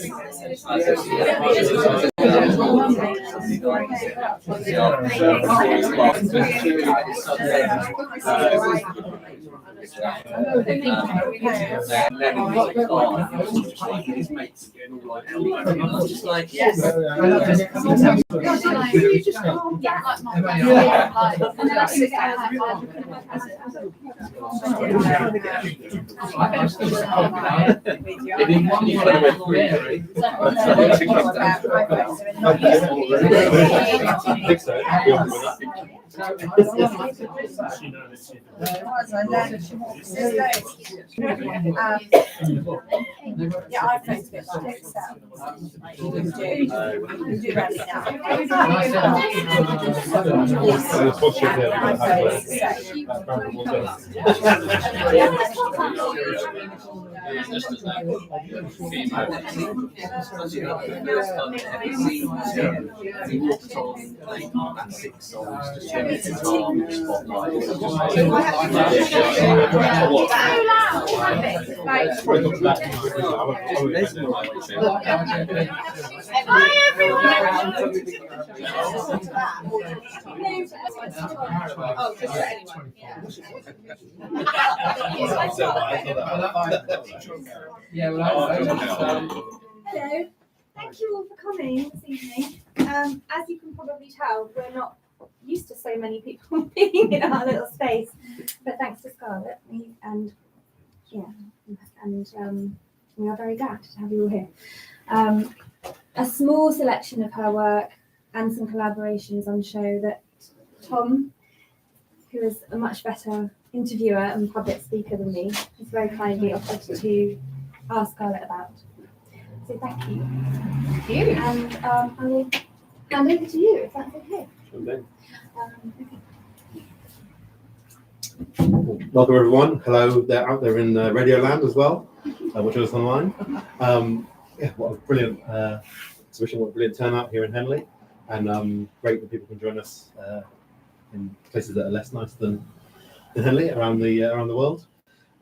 Yeah, I think it's Hi everyone. Hello, thank you all for coming this evening. As you can probably tell, we're not used to so many people being in our little space, but thanks to Scarlet, and we are very glad to have you all here. A small selection of her work and some collaborations on show that Tom, who is a much better interviewer and public speaker than me, has very kindly offered to ask Scarlet about. So thank you. Thank you. And I will hand over to you, if that's okay. Okay. Welcome everyone. Hello, they're out there in Radio Land as well, watching us online. What a brilliant exhibition, what a brilliant turnout here in Henley, and great that people can join us in places that are less nice than Henley around the world.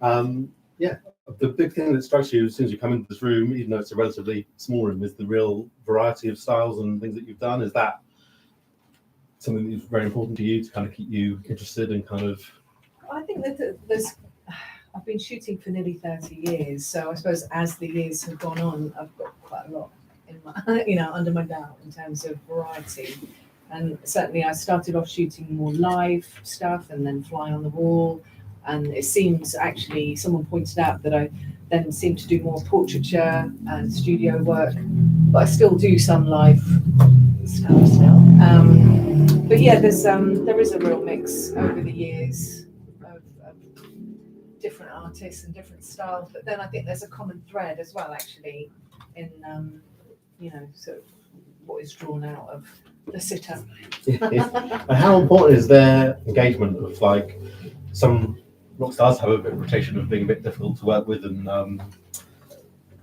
The big thing that strikes you as soon as you come into this room, even though it's a relatively small room, is the real variety of styles and things that you've done. Is that something that's very important to you to kind of keep you interested and kind of? I think that I've been shooting for nearly 30 years, so I suppose as the years have gone on, I've got quite a lot in my, under my belt in terms of variety. And certainly I started off shooting more live stuff and then fly on the wall. And it seems actually, someone pointed out that I then seem to do more portraiture and studio work, but I still do some live stuff still. But yeah, there is a real mix over the years of different artists and different styles. But then I think there's a common thread as well, actually, in sort of what is drawn out of the sitter. And how important is their engagement of like some rock stars have a bit of reputation of being a bit difficult to work with and not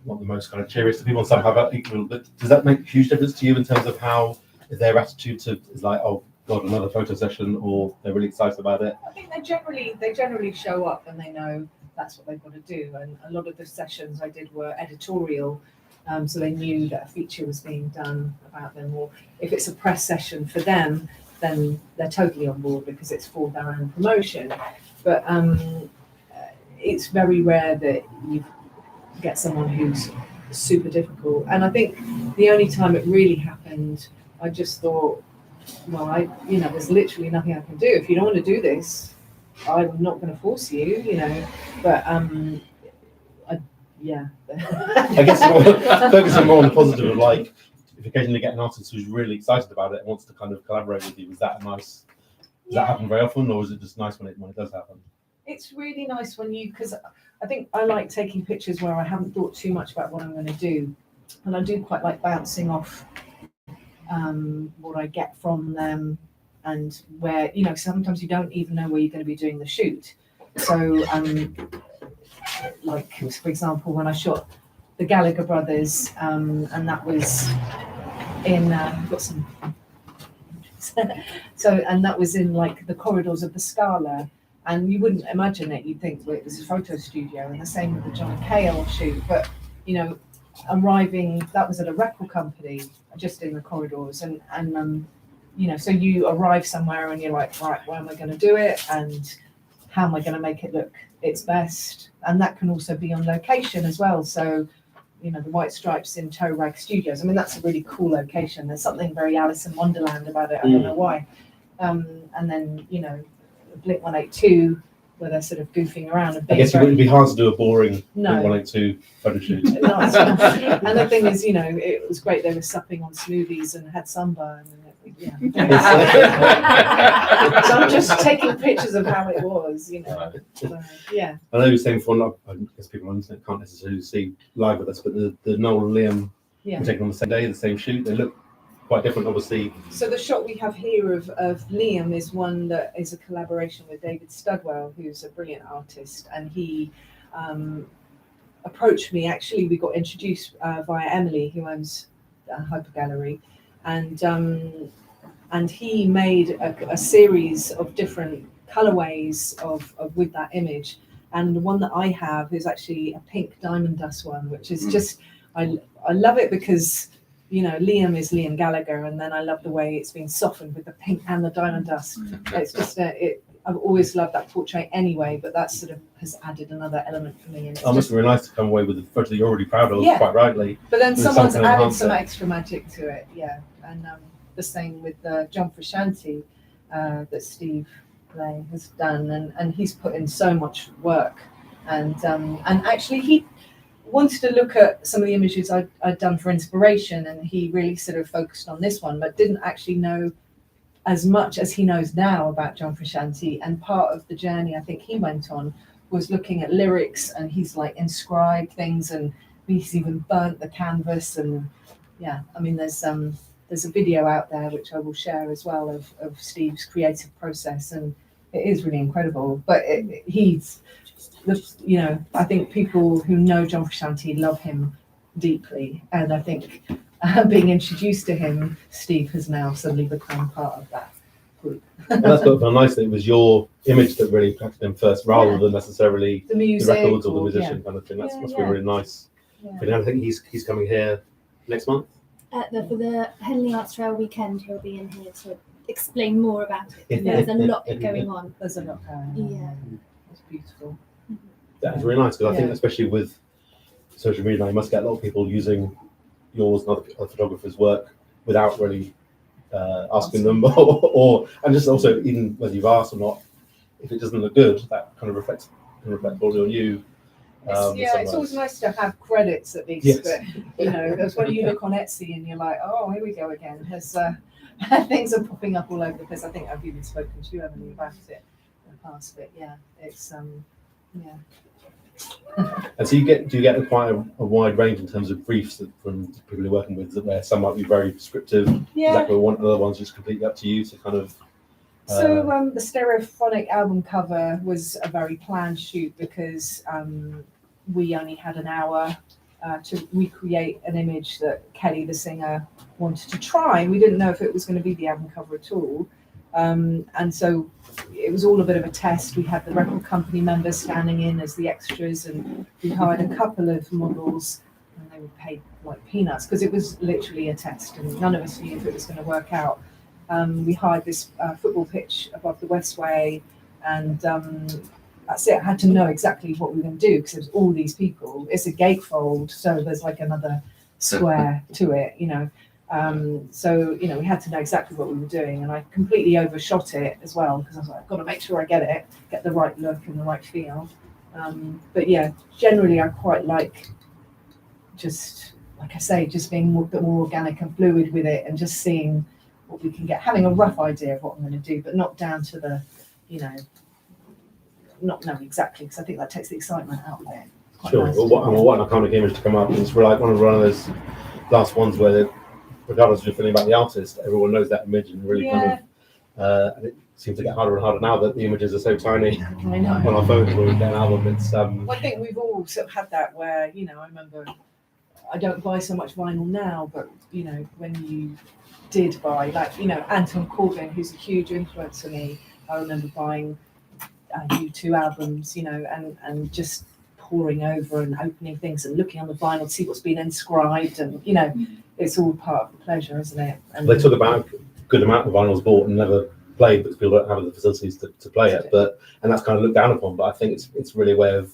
the most kind of cheeriest of people, and some have equal. But does that make a huge difference to you in terms of how their attitude is like, oh God, another photo session, or they're really excited about it? I think they generally show up and they know that's what they've got to do. And a lot of the sessions I did were editorial, so they knew that a feature was being done about them. Or if it's a press session for them, then they're totally on board because it's for their own promotion. But it's very rare that you get someone who's super difficult. And I think the only time it really happened, I just thought, well, there's literally nothing I can do. If you don't want to do this, I'm not going to force you, But I guess focusing more on the positive of like, if you occasionally get an artist who's really excited about it and wants to kind of collaborate with you, is that nice? Does that happen very often, or is it just nice when it does happen? It's really nice because I think I like taking pictures where I haven't thought too much about what I'm going to do, and I do quite like bouncing off what I get from them, and where sometimes you don't even know where you're going to be doing the shoot. So, like for example, when I shot the Gallagher brothers, and that was in got some. And that was in like the corridors of the Scarlet, and you wouldn't imagine it. You'd think, well, it was a photo studio, and the same with the John Cale shoot. But arriving, that was at a record company just in the corridors, and you know, so you arrive somewhere and you're like, right, where am I going to do it, and how am I going to make it look its best? And that can also be on location as well. So, you know, the White Stripes in Toe Rag Studios. I mean, that's a really cool location. There's something very Alice in Wonderland about it. I don't know why. And then, you know, Blink 182, where they're sort of goofing around. And I guess it wouldn't be hard to do a boring No. 182 photo shoot. No, it's not. And the thing is, you know, it was great. They were supping on smoothies and had sunburn. And yeah. So I'm just taking pictures of how it was, you know. So, yeah. I know you were saying before, I guess people on the internet can't necessarily see live with us, but the Noel and Liam Yeah. were taken on the same day, the same shoot. They look quite different, obviously. So the shot we have here of Liam is one that is a collaboration with David Studwell, who's a brilliant artist, and he approached me. Actually, we got introduced via Emily, who owns Hyper Gallery, and he made a series of different colorways of with that image. And the one that I have is actually a pink diamond dust one, which is just I love it because, you know, Liam is Liam Gallagher, and then I love the way it's been softened with the pink and the diamond dust. It's just I've always loved that portrait anyway, but that sort of has added another element for me. And it's It must be really nice to come away with a photo that you're already proud of, Yeah. quite rightly. But then with someone's something added enhance some it. extra magic to it, yeah. And the same with John Frusciante that Steve Lay has done, and he's put in so much work. And actually he wanted to look at some of the images I'd done for inspiration, and he really sort of focused on this one, but didn't actually know as much as he knows now about John Frusciante. And part of the journey I think he went on was looking at lyrics, and he's like inscribed things, and he's even burnt the canvas. And yeah, I mean, there's a video out there which I will share as well of Steve's creative process, and it is really incredible. But he's, you know, I think people who know John Frusciante love him deeply, and I think being introduced to him, Steve has now suddenly become part of that group. And that's got to feel nice that it was your image that really attracted him first, rather than necessarily The the music, records or the or- musician kind of thing. That Yeah, must yeah. be really nice. Yeah. But I think he's coming here next month. For the Henley Arts Trail weekend, he'll be in here to explain more about it. Yeah. There's a lot going on. There's a lot going on. Yeah. It's beautiful. That is really nice, because I think Yeah. especially with social media now, you must get a lot of people using yours and other photographers' work without really asking them, and just also, even whether you've asked or not, if it doesn't look good, that kind of can reflect poorly on you. It's always nice to have credits at least. Yes. But you know, that's when you look on Etsy and you're like, oh, here we go again. There's things are popping up all over the place. I think I've even spoken to you, Emily, about it in the past. But yeah, it's yeah. And so do you get quite a wide range in terms of briefs from people you're working with, where some might be very prescriptive, exactly what other ones just completely up to you to kind of. So the Stereophonic album cover was a very planned shoot, because we only had an hour to recreate an image that Kelly, the singer, wanted to try. We didn't know if it was going to be the album cover at all. And so it was all a bit of a test. We had the record company members standing in as the extras, and we hired a couple of models, and they were paid like peanuts, because it was literally a test and none of us knew if it was going to work out. We hired this football pitch above the Westway, and that's it. I had to know exactly what we were going to do, because there's all these people. It's a gatefold, so there's like another square to it, you know. So, you know, we had to know exactly what we were doing, and I completely overshot it as well, because I was like, I've got to make sure I get the right look and the right feel. But yeah, generally I quite like, just like I say, just being a bit more organic and fluid with it, and just seeing what we can get, having a rough idea of what I'm going to do, but not down to the, you know, not knowing exactly, because I think that takes the excitement out of it. It's quite Sure. nice Well, to what an iconic image to come up. It's like one of those last ones where, regardless of your feeling about the artist, everyone knows that image, and really kind of. And it seems to get harder and harder now that the images are so tiny I know. on our phones when we get an album. It's Well, I think we've all sort of had that where, you know, I remember, I don't buy so much vinyl now, but, you know, when you did buy, like, you know, Anton Corbijn, who's a huge influence for me, I remember buying U2 albums, you know, and just poring over and opening things and looking on the vinyl to see what's been inscribed, and you know, it's all part of the pleasure, isn't it? And They talk about a good amount of vinyls bought and never played because people don't have the facilities to play it, and that's kind of looked down upon. But I think it's really a way of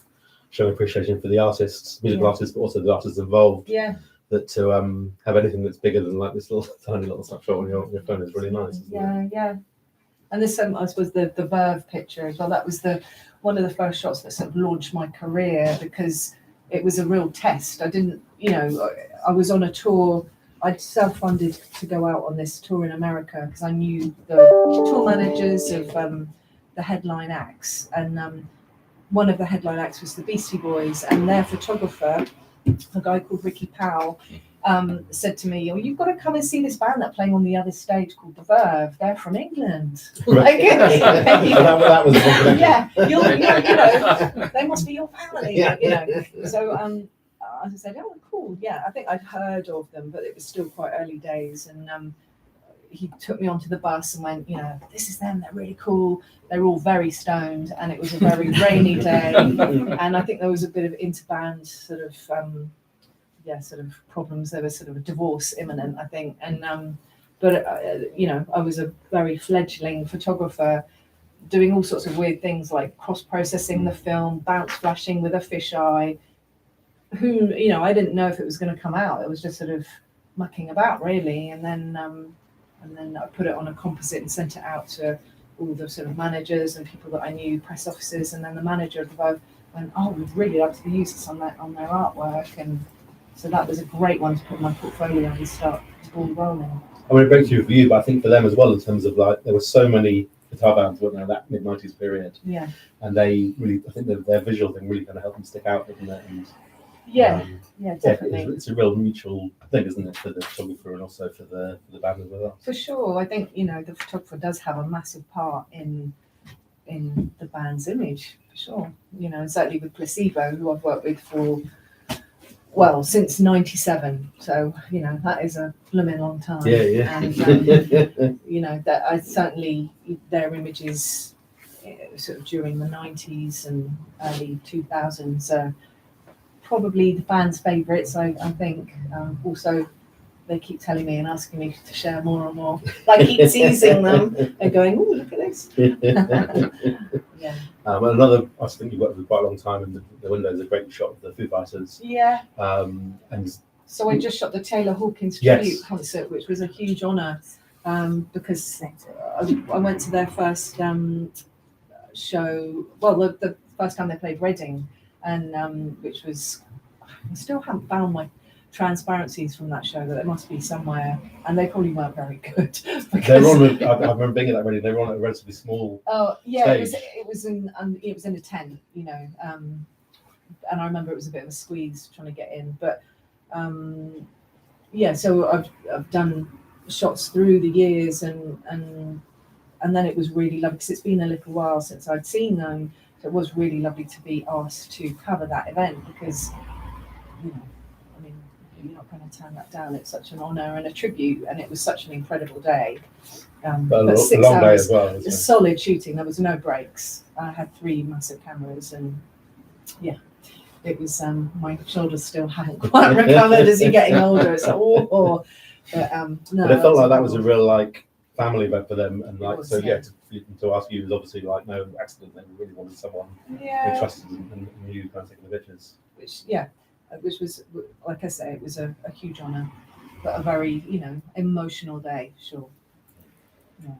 showing appreciation for the artists, musical artists, but also the artists involved. Yeah. That to have anything that's bigger than like this little tiny little snapshot on your phone is really nice. Isn't it? Yeah. And there's I suppose the Verve picture as well. That was one of the first shots that sort of launched my career, because it was a real test. I didn't, you know, I was on a tour. I'd self-funded to go out on this tour in America because I knew the tour managers of the headline acts, and one of the headline acts was the Beastie Boys, and their photographer, a guy called Ricky Powell, said to me, "Oh, you've got to come and see this band that's playing on the other stage called the Verve. They're from England." Like, that was a compliment. yeah, you know, they must be your family. Yeah. You know, so I said, "Oh, cool, yeah." I think I'd heard of them, but it was still quite early days, and he took me onto the bus and went, "You know, this is them. They're really cool. They're all very stoned, and it was a very rainy day, and I think there was a bit of interband sort of." Sort of problems. There was sort of a divorce imminent, I think, and but you know, I was a very fledgling photographer, doing all sorts of weird things like cross-processing the film, bounce flashing with a fisheye. Who, you know, I didn't know if it was going to come out. It was just sort of mucking about, really, and then I put it on a composite and sent it out to all the sort of managers and people that I knew, press officers, and then the manager of the Vogue went, "Oh, we'd really like to use this on their artwork," and so that was a great one to put in my portfolio and start the ball rolling. I mean, a breakthrough for you, but I think for them as well, in terms of like, there were so many guitar bands, weren't there, that mid-90s period. Yeah. And they really, I think their visual thing really kind of helped them stick out, didn't it? And, yeah, definitely. It's a real mutual thing, isn't it, for the photographer and also for the band as well. For sure. I think, you know, the photographer does have a massive part in the band's image, for sure. You know, certainly with Placebo, who I've worked with since '97. So, you know, that is a blooming long time. Yeah. And, you know, that I certainly, their images sort of during the 90s and early 2000s, probably the band's favourites, I think. Also, they keep telling me and asking me to share more and more. I keep teasing them and going, "Oh, look at this." Yeah. Another, I think you've worked for quite a long time, and the window is a great shot of the Foo Fighters. Yeah. And so I just shot the Taylor Hawkins Yes. tribute concert, which was a huge honour, because I went to their first show. Well, the first time they played Reading, and which was, I still haven't found my transparencies from that show, but there must be somewhere, and they probably weren't very good. they're on. I remember being at that Reading. They were on a relatively small. Oh yeah, stage. it was in a tent, you know, and I remember it was a bit of a squeeze trying to get in, but so I've done shots through the years, and then it was really lovely because it's been a little while since I'd seen them, so it was really lovely to be asked to cover that event, because, you know, I mean, you're not going to turn that down. It's such an honour and a tribute, and it was such an incredible day. But 6 a long day hours, as well. Isn't it? solid shooting. There was no breaks. I had 3 massive cameras, and yeah, it was. My shoulders still haven't quite recovered as you're getting older. It's like, oh. But no. But it felt like that was a real like family event for them, and like was, so yeah. to ask you was obviously like no accident. They really wanted someone who Yeah. trusted and knew kind of taking the pictures. Which was, like I say, it was a huge honour, but a very, you know, emotional day, sure. Yeah.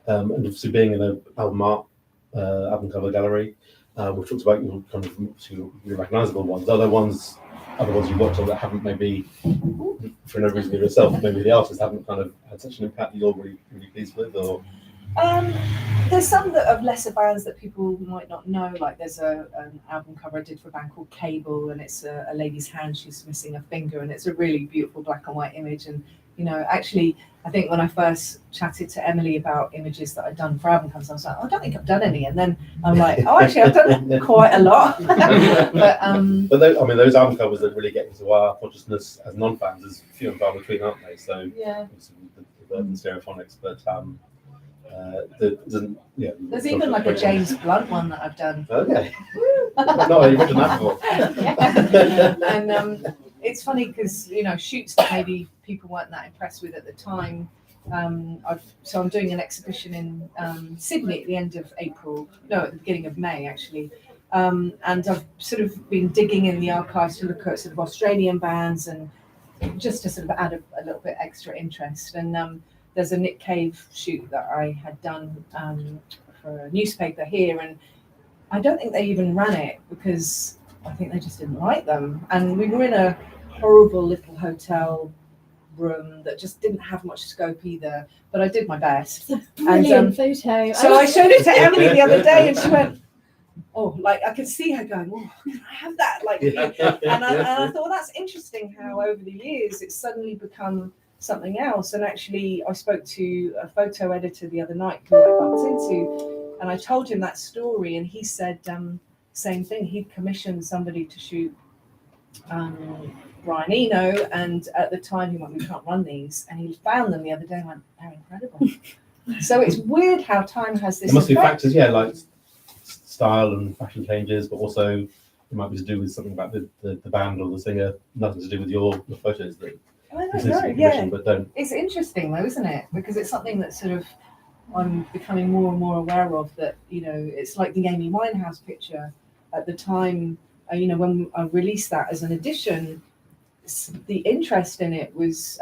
And obviously being in an album cover gallery, we've talked about your kind of your recognisable ones. Other ones you've worked on that haven't, maybe for no reason yourself, maybe the artists haven't kind of had such an impact that you're really, really pleased with, or? There's some that of lesser bands that people might not know. Like there's an album cover I did for a band called Cable, and it's a lady's hand, she's missing a finger, and it's a really beautiful black and white image. And you know, actually, I think when I first chatted to Emily about images that I'd done for album covers, I was like, I don't think I've done any. And then I'm like, oh, actually, I've done quite a lot. But those album covers that really get into our consciousness as non-fans is few and far between, aren't they? So yeah, the Verve and Stereophonics, but There's even like a James Blunt one that I've done. Okay. No, you've written that before. And it's funny because shoots that maybe people weren't that impressed with at the time. So I'm doing an exhibition in Sydney at the end of April, no, at the beginning of May actually. And I've sort of been digging in the archives to look at sort of Australian bands and just to sort of add a little bit extra interest. And there's a Nick Cave shoot that I had done for a newspaper here, and I don't think they even ran it because I think they just didn't like them. And we were in a horrible little hotel room that just didn't have much scope either, but I did my best. Brilliant photo. So I showed it to Emily the other day and she went, oh, like I could see her going, oh, can I have that? Like, and I thought, well, that's interesting how over the years it's suddenly become something else. And actually I spoke to a photo editor the other night who I bumped into, and I told him that story, and he said same thing. He'd commissioned somebody to shoot Brian Eno, and at the time he went, we can't run these, and he found them the other day and went, they're incredible. So it's weird how time has this There must be effect. factors, like style and fashion changes, but also it might be to do with something about the band or the singer, nothing to do with your photos that I this don't is know, commissioned, but don't. It's interesting though, isn't it? Because it's something that sort of I'm becoming more and more aware of, that it's like the Amy Winehouse picture at the time. When I released that as an edition, the interest in it was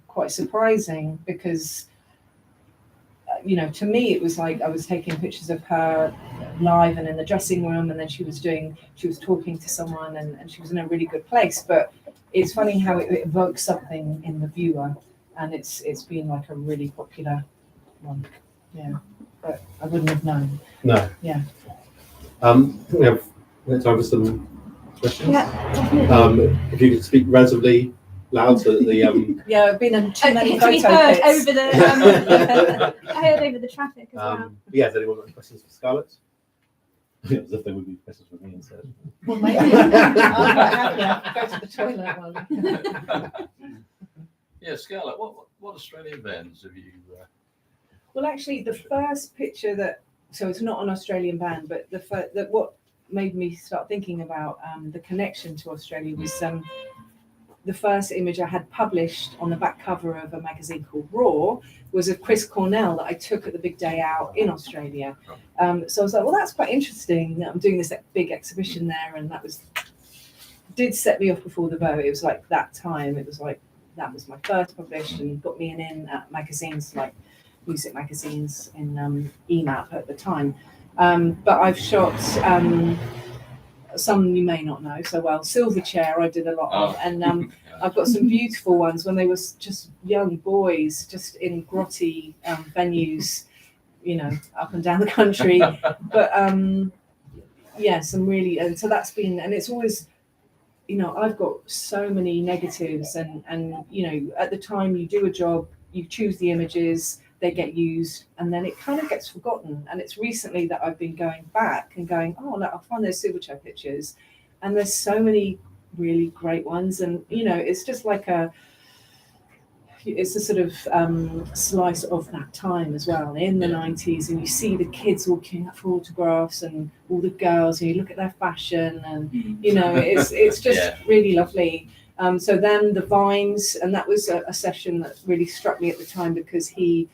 quite surprising because to me it was like I was taking pictures of her live and in the dressing room, and then she was talking to someone, and she was in a really good place. But it's funny how it evokes something in the viewer, and it's been like a really popular one. Yeah, but I wouldn't have known. No. Yeah. We have time for some questions. Yeah, definitely. If you could speak relatively loud so that the Yeah, I've been in too many To be photo heard pits. over the I heard over the traffic as well. has anyone got any questions for Scarlett? As if there would be questions for me instead. Well, maybe. I'm quite happy. Go to the toilet while Yeah, Scarlet, what Australian bands have you? Well, actually, the first picture so it's not an Australian band, but what made me start thinking about the connection to Australia was the first image I had published on the back cover of a magazine called Raw was of Chris Cornell that I took at the big day out in Australia. So I was like, well, that's quite interesting. I'm doing this big exhibition there, and did set me off before the boat. It was like that time. It was like that was my first published and got me in at magazines like music magazines in EMAP at the time. But I've shot some you may not know so well. Silverchair I did a lot of, and I've got some beautiful ones when they were just young boys, just in grotty venues, up and down the country. But some really, and so that's been, and it's always, I've got so many negatives, and at the time you do a job, you choose the images, they get used, and then it kind of gets forgotten. And it's recently that I've been going back and going, oh, look, I'll find those Silverchair pictures, and there's so many really great ones. And it's just like it's a sort of slice of that time as well in the 90s, and you see the kids all queuing up for autographs, and all the girls, and you look at their fashion, and it's just really lovely. So then the Vines, and that was a session that really struck me at the time because he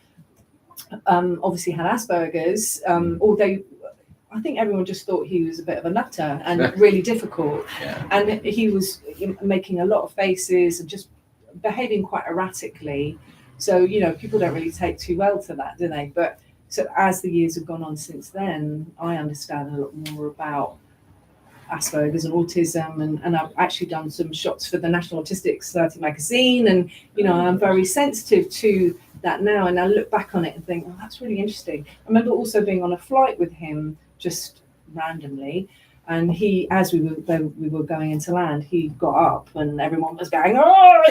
obviously had Asperger's, although I think everyone just thought he was a bit of a nutter and really difficult. And he was making a lot of faces and just behaving quite erratically. So, people don't really take too well to that, do they? But so as the years have gone on since then, I understand a lot more about Asperger's and autism, and I've actually done some shots for the National Autistic Society magazine, and I'm very sensitive to that now, and I look back on it and think, oh, that's really interesting. I remember also being on a flight with him just randomly, and he, as we were going into land, he got up and everyone was going, oh,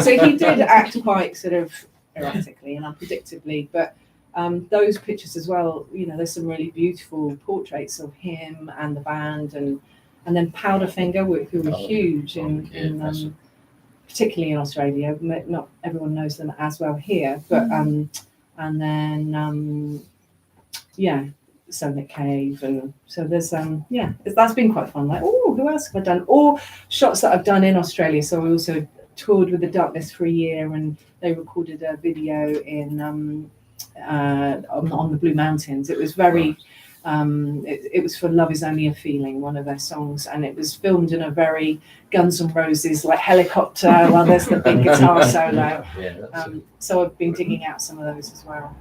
so he did act quite sort of erratically and unpredictably. But those pictures as well, there's some really beautiful portraits of him and the band, and then Powderfinger, who were huge particularly in Australia. Not everyone knows them as well here, but and then Sonic Cave, and so there's that's been quite fun. Like, oh, who else have I done? Or shots that I've done in Australia. So I also toured with the Darkness for a year, and they recorded a video in on the Blue Mountains. It was very it was for Love Is Only a Feeling, one of their songs, and it was filmed in a very Guns N' Roses like helicopter while there's the big guitar solo. So I've been digging out some of those as well,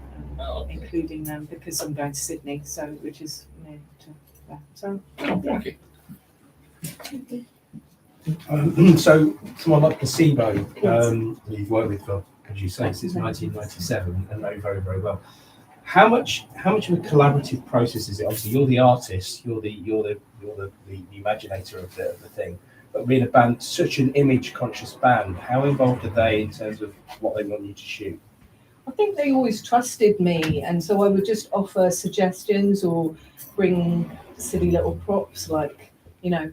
including them because I'm going to Sydney, so which is near to there. So Thank you. So someone like Placebo, who you've worked with for, as you say, since 1997 and know very, very well. How much of a collaborative process is it? Obviously, you're the artist, you're the imaginator of the thing. But being a band, such an image-conscious band, how involved are they in terms of what they want you to shoot? I think they always trusted me, and so I would just offer suggestions or bring silly little props, like, you know,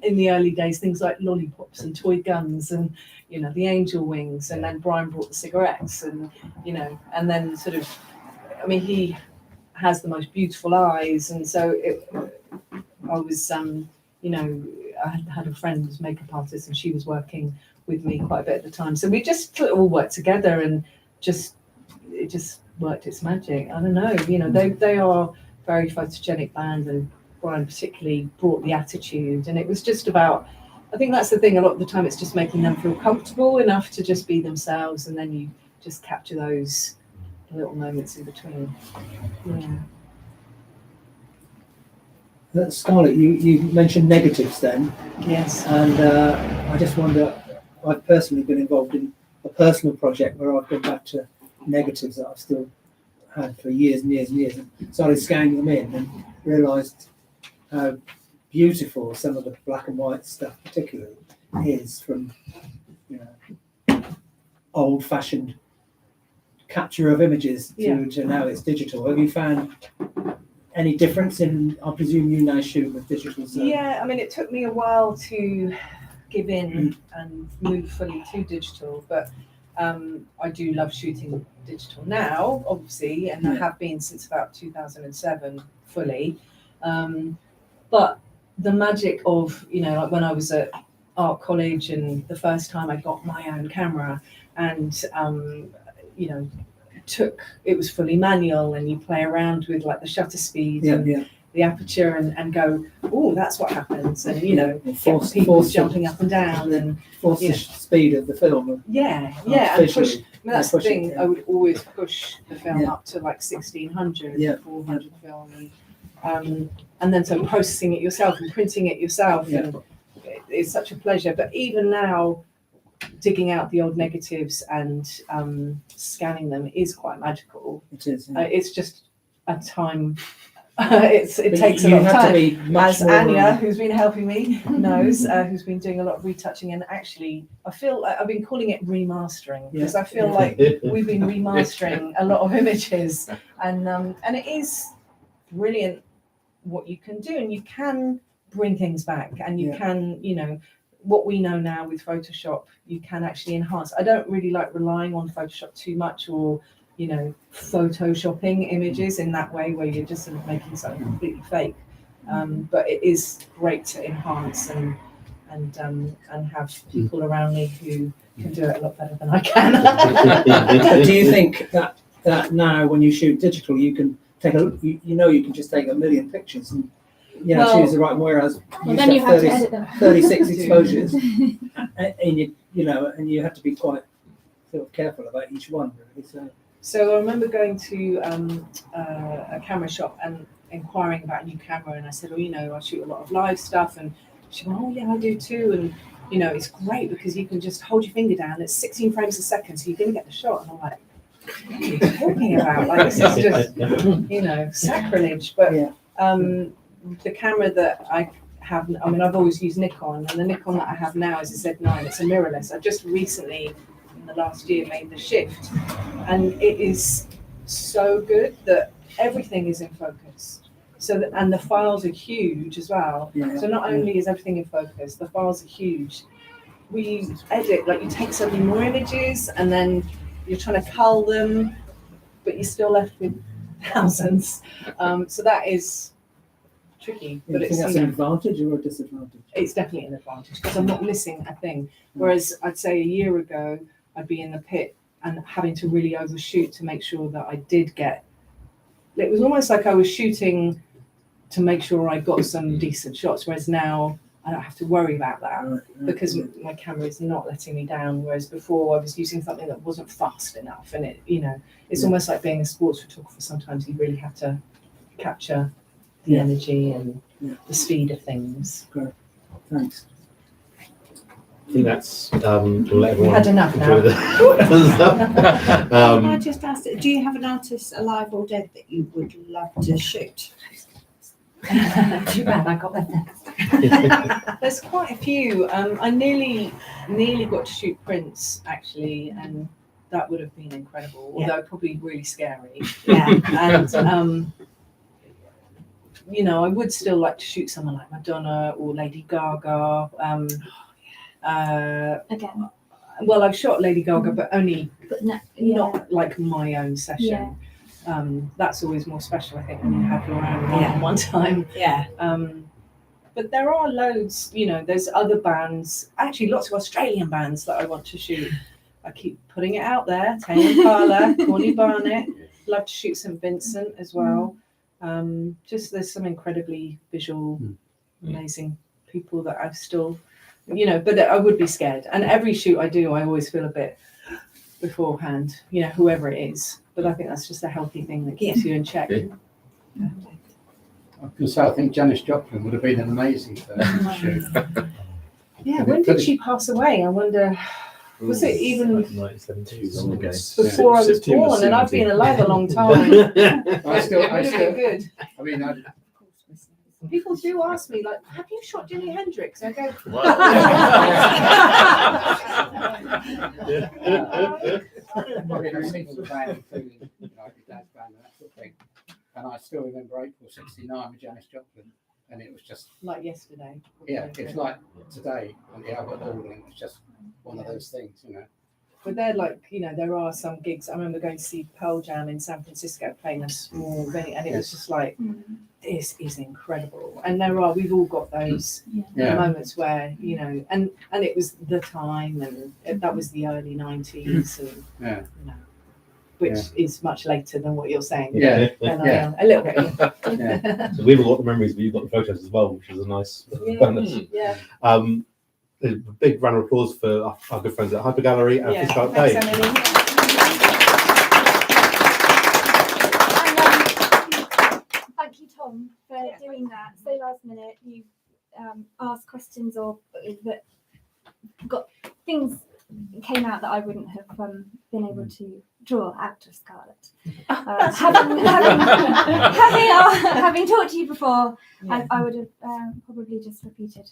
in the early days, things like lollipops and toy guns and, you know, the angel wings, and then Brian brought the cigarettes, and, you know, and then sort of, I mean, he has the most beautiful eyes, and so I was, you know, I had a friend who's a makeup artist, and she was working with me quite a bit at the time. So we just all worked together, and it just worked its magic. I don't know, you know, they are very photogenic band, and Brian particularly brought the attitude, and it was just about, I think that's the thing, a lot of the time it's just making them feel comfortable enough to just be themselves, and then you just capture those little moments in between. Scarlet, you mentioned negatives then, Yes. and I just wonder, I've personally been involved in a personal project where I've gone back to negatives that I've still had for years and years and years, and started scanning them in and realised how beautiful some of the black and white stuff particularly is, from, you know, old-fashioned capture of images to now it's digital. Have you found any difference in, I presume you now shoot with digital? So. Yeah, I mean, it took me a while to give in and move fully to digital, but I do love shooting digital now, obviously, and I have been since about 2007 fully. But the magic of, you know, like when I was at art college and the first time I got my own camera, and you know, it was fully manual, and you play around with like the shutter speed and the aperture, and go, oh, that's what happens, and, you know, force people jumping up and down, and force the speed of the film. and push. I mean, that's the thing. I would always push the film up to like 1600, 400 film, and then so processing it yourself and printing it yourself, and it's such a pleasure. But even now, digging out the old negatives and scanning them is quite magical. It is. It's just a time. It takes a lot of time. As Anya, who's been helping me, knows, who's been doing a lot of retouching, and actually, I feel like I've been calling it remastering, because I feel like we've been remastering a lot of images, and it is brilliant what you can do, and you can bring things back, and you can, you know, what we know now with Photoshop, you can actually enhance. I don't really like relying on Photoshop too much, or, you know, photoshopping images in that way where you're just sort of making something completely fake. But it is great to enhance and have people around me who can do it a lot better than I can. Do you think that now when you shoot digital, you can take you can just take a million pictures and choose the right one, whereas then you have to edit them. 36 exposures, and you have to be quite sort of careful about each one, really. So I remember going to a camera shop and inquiring about a new camera, and I said, well, you know, I shoot a lot of live stuff, and she went, oh yeah, I do too, and, you know, it's great because you can just hold your finger down, it's 16 frames a second, so you're going to get the shot. And I'm like, what are you talking about? Like, this is just, you know, sacrilege. But the camera that I have, I mean, I've always used Nikon, and the Nikon that I have now is a Z9. It's a mirrorless. I just recently, in the last year, made the shift, and it is so good that everything is in focus. So and the files are huge as well. So not only is everything in focus, the files are huge. We edit, like, you take so many more images, and then you're trying to cull them, but you're still left with thousands. So that is tricky, Do but you it's, think that's you an know, advantage or a disadvantage? it's definitely an advantage because I'm not missing a thing. Whereas I'd say a year ago, I'd be in the pit and having to really overshoot to make sure that I did get. It was almost like I was shooting to make sure I got some decent shots, whereas now I don't have to worry about that Right, because my camera is not letting me down. Whereas before I was using something that wasn't fast enough, and it, you know, it's almost like being a sports photographer. Sometimes you really have to capture the Yeah. energy and Yeah. the speed of things. Thanks. I think that's we'll let everyone We've had enough enjoy now. the stuff. Can I just ask, do you have an artist alive or dead that you would love to shoot? Too bad I got that next. There's quite a few. I nearly got to shoot Prince actually, and that would have been incredible. Yeah. Although probably really scary. Yeah. And you know, I would still like to shoot someone like Madonna or Lady Gaga. Again, Well, I've shot Lady Gaga, but only but no, yeah, not like my own session. That's always more special, I think, when you have your own one time. Yeah. But there are loads, you know, there's other bands, actually lots of Australian bands that I want to shoot. I keep putting it out there. Tame Impala, Corny Barnett, love to shoot St. Vincent as well. Just there's some incredibly visual, amazing people that I've still, you know, but I would be scared. And every shoot I do, I always feel a bit beforehand, you know, whoever it is. But I think that's just a healthy thing that keeps you in check. Yeah. I was going to say, I think Janis Joplin would have been an amazing person to shoot. Yeah, when did she pass away? I wonder, was it even 1972. before I was born? And I've been alive a long time. I It would still, have been good. I mean, People do ask me, like, have you shot Jimi Hendrix? I go, I've seen all the band, including like your dad's band and that sort of thing. And I still remember April '69 with Janis Joplin, and it was just, like yesterday. yeah, it's like today on the Albert Hall, and it was just one of those things, you know. But they're like, you know, there are some gigs. I remember going to see Pearl Jam in San Francisco playing a small venue, and it was just like, this is incredible. And we've all got those Yeah. moments where, you know, and it was the time, and that was the early 90s, and Yeah. you know, which is much later than what you're saying. Yeah. And Yeah. a little bit. Yeah. So we've all got the memories, but you've got the photos as well, which is a nice bonus. Yeah. A big round of applause for our good friends at Hyper Gallery and Yeah. for Scarlet Thanks, Day. Emily. thank you, Tom, for doing that so last minute. You asked questions or that got things came out that I wouldn't have been able to draw out of Scarlet. Having talked to you before, I would have probably just repeated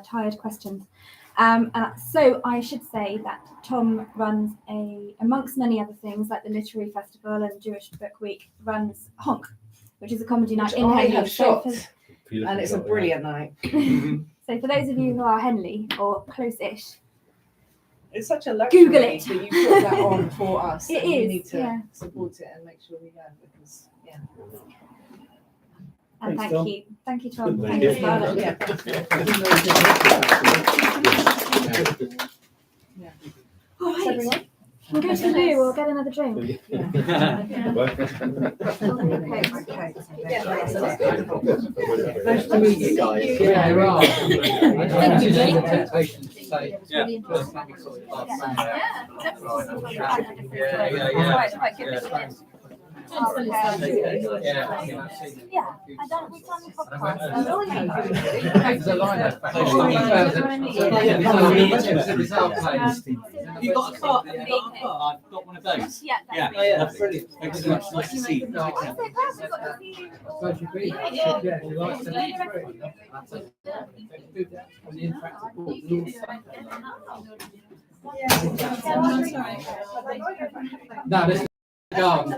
tired questions. So I should say that Tom runs amongst many other things, like the Literary Festival and Jewish Book Week, runs Honk, which is a comedy night in I Henley. have shot, Beautiful and it's a shot, yeah. brilliant night. So for those of you who are Henley or close-ish, It's such a luxury Google it. that you put that on for us. It and we is, need to yeah. support it and make sure we go because and Thanks, thank you, Tom. Good, Thank thank you, you. Scarlett. Thanks, everyone. We'll go to the loo or get another drink. Okay. Nice to meet you guys. Yeah, there are. Thank you, Jane. Temptation to say, Yeah. first time we saw it last time. Yeah, I don't. We've done the podcast. There's a lineup. You got a card? I've got one of those. Yeah. Yeah, brilliant. Thanks so much. Nice to see you. Glad you be here. Yeah, you like to meet No, this is gone.